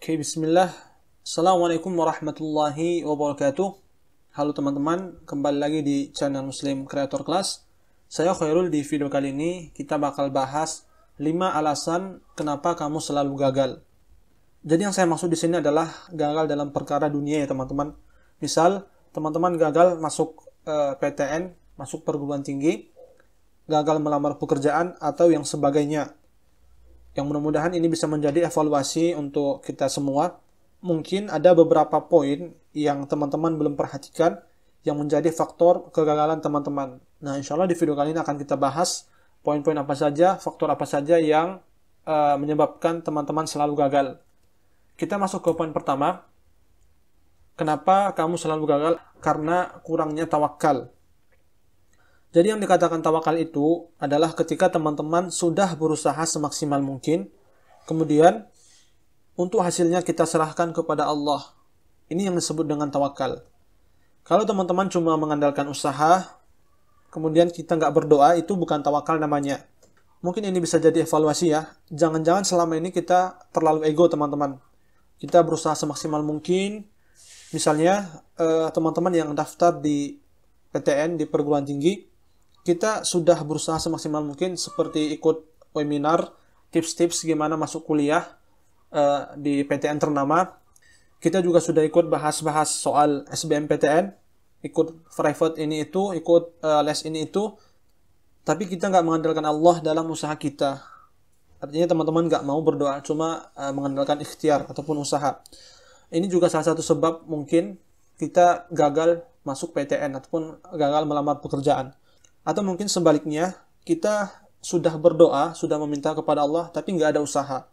Oke, bismillah. Assalamualaikum warahmatullahi wabarakatuh. Halo teman-teman, kembali lagi di channel Muslim Creator Class. Saya Khairul. Di video kali ini kita bakal bahas 5 alasan kenapa kamu selalu gagal. Jadi yang saya maksud di sini adalah gagal dalam perkara dunia ya teman-teman. Misal, teman-teman gagal masuk PTN, masuk perguruan tinggi, gagal melamar pekerjaan, atau yang sebagainya. Yang mudah-mudahan ini bisa menjadi evaluasi untuk kita semua. Mungkin ada beberapa poin yang teman-teman belum perhatikan yang menjadi faktor kegagalan teman-teman. Nah, insya Allah di video kali ini akan kita bahas poin-poin apa saja, faktor apa saja yang menyebabkan teman-teman selalu gagal. Kita masuk ke poin pertama. Kenapa kamu selalu gagal? Karena kurangnya tawakal. Jadi yang dikatakan tawakal itu adalah ketika teman-teman sudah berusaha semaksimal mungkin, kemudian untuk hasilnya kita serahkan kepada Allah. Ini yang disebut dengan tawakal. Kalau teman-teman cuma mengandalkan usaha, kemudian kita nggak berdoa, itu bukan tawakal namanya. Mungkin ini bisa jadi evaluasi ya. Jangan-jangan selama ini kita terlalu ego teman-teman. Kita berusaha semaksimal mungkin. Misalnya teman-teman yang daftar di PTN, di perguruan tinggi, kita sudah berusaha semaksimal mungkin seperti ikut webinar, tips-tips gimana masuk kuliah di PTN ternama. Kita juga sudah ikut bahas-bahas soal SBMPTN, ikut private ini itu, ikut les ini itu, tapi kita nggak mengandalkan Allah dalam usaha kita. Artinya teman-teman nggak mau berdoa, cuma mengandalkan ikhtiar ataupun usaha. Ini juga salah satu sebab mungkin kita gagal masuk PTN ataupun gagal melamar pekerjaan. Atau mungkin sebaliknya, kita sudah berdoa, sudah meminta kepada Allah, tapi nggak ada usaha.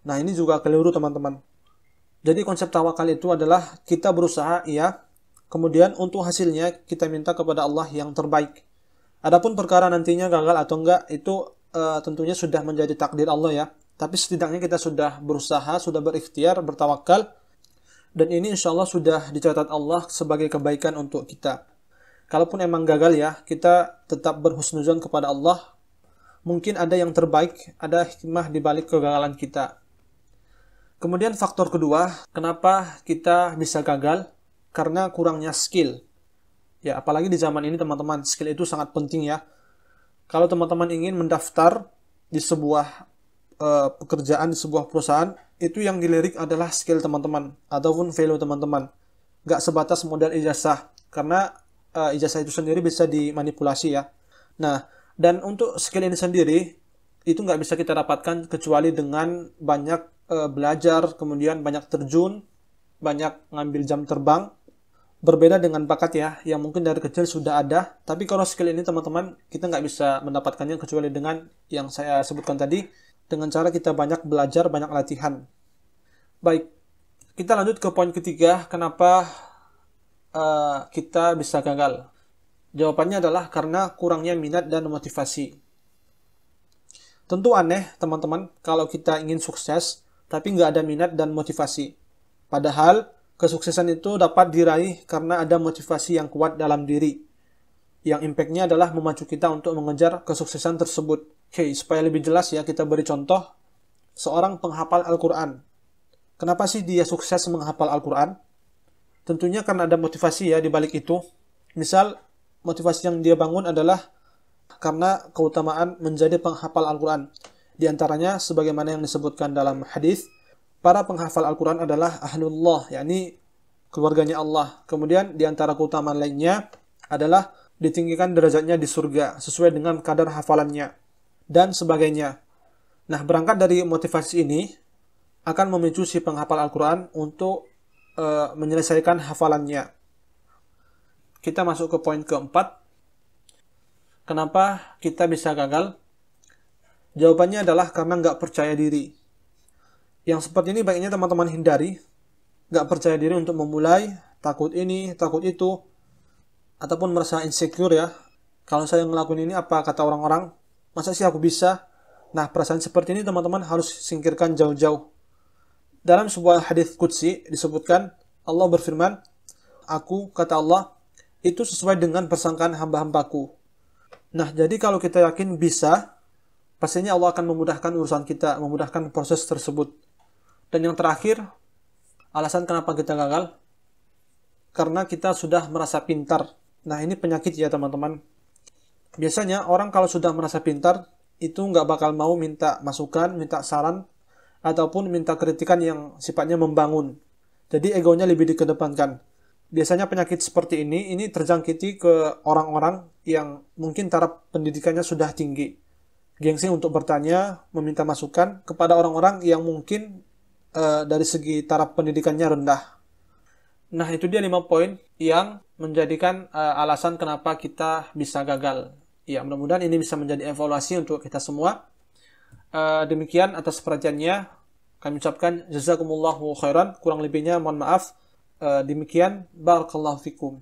Nah, ini juga keliru teman-teman. Jadi konsep tawakal itu adalah kita berusaha, iya, kemudian untuk hasilnya kita minta kepada Allah yang terbaik. Adapun perkara nantinya gagal atau enggak, itu tentunya sudah menjadi takdir Allah ya. Tapi setidaknya kita sudah berusaha, sudah berikhtiar, bertawakal, dan ini insya Allah sudah dicatat Allah sebagai kebaikan untuk kita. Kalaupun emang gagal ya, kita tetap berhusnuzon kepada Allah. Mungkin ada yang terbaik, ada hikmah di balik kegagalan kita. Kemudian faktor kedua, kenapa kita bisa gagal? Karena kurangnya skill. Ya, apalagi di zaman ini teman-teman, skill itu sangat penting ya. Kalau teman-teman ingin mendaftar di sebuah pekerjaan, di sebuah perusahaan, itu yang dilirik adalah skill teman-teman, ataupun value teman-teman. Nggak sebatas modal ijazah, karena ijazah itu sendiri bisa dimanipulasi ya. Nah, dan untuk skill ini sendiri, itu nggak bisa kita dapatkan kecuali dengan banyak belajar, kemudian banyak terjun, banyak ngambil jam terbang. Berbeda dengan bakat ya, yang mungkin dari kecil sudah ada. Tapi kalau skill ini teman-teman, kita nggak bisa mendapatkannya kecuali dengan yang saya sebutkan tadi, dengan cara kita banyak belajar, banyak latihan. Baik, kita lanjut ke poin ketiga, kenapa kita bisa gagal. Jawabannya adalah karena kurangnya minat dan motivasi. Tentu aneh teman-teman kalau kita ingin sukses tapi nggak ada minat dan motivasi. Padahal kesuksesan itu dapat diraih karena ada motivasi yang kuat dalam diri. Yang impactnya adalah memacu kita untuk mengejar kesuksesan tersebut. Oke, supaya lebih jelas ya, kita beri contoh. Seorang penghafal Al-Quran. Kenapa sih dia sukses menghafal Al-Quran? Tentunya karena ada motivasi ya di balik itu. Misal, motivasi yang dia bangun adalah karena keutamaan menjadi penghafal Al-Quran. Di antaranya, sebagaimana yang disebutkan dalam hadis, para penghafal Al-Quran adalah ahlullah, yakni keluarganya Allah. Kemudian, di antara keutamaan lainnya adalah ditinggikan derajatnya di surga, sesuai dengan kadar hafalannya, dan sebagainya. Nah, berangkat dari motivasi ini, akan memicu si penghafal Al-Quran untuk menyelesaikan hafalannya. Kita masuk ke poin keempat. Kenapa kita bisa gagal? Jawabannya adalah karena nggak percaya diri. Yang seperti ini baiknya teman-teman hindari. Nggak percaya diri untuk memulai, takut ini, takut itu, ataupun merasa insecure ya. Kalau saya ngelakuin ini, apa kata orang-orang? Masa sih aku bisa? Nah, perasaan seperti ini teman-teman harus singkirkan jauh-jauh. Dalam sebuah hadis qudsi disebutkan, Allah berfirman, aku, kata Allah, itu sesuai dengan persangkaan hamba-hambaku. Nah, jadi kalau kita yakin bisa, pastinya Allah akan memudahkan urusan kita, memudahkan proses tersebut. Dan yang terakhir, alasan kenapa kita gagal, karena kita sudah merasa pintar. Nah, ini penyakit ya teman-teman. Biasanya orang kalau sudah merasa pintar, itu nggak bakal mau minta masukan, minta saran, ataupun minta kritikan yang sifatnya membangun. Jadi egonya lebih dikedepankan. Biasanya penyakit seperti ini terjangkiti ke orang-orang yang mungkin taraf pendidikannya sudah tinggi. Gengsi untuk bertanya, meminta masukan kepada orang-orang yang mungkin dari segi taraf pendidikannya rendah. Nah, itu dia 5 poin yang menjadikan alasan kenapa kita bisa gagal. Ya, mudah-mudahan ini bisa menjadi evaluasi untuk kita semua. Demikian atas perhatiannya. Kami ucapkan jazakumullahu khairan. Kurang lebihnya mohon maaf. Demikian, barakallahu fikum.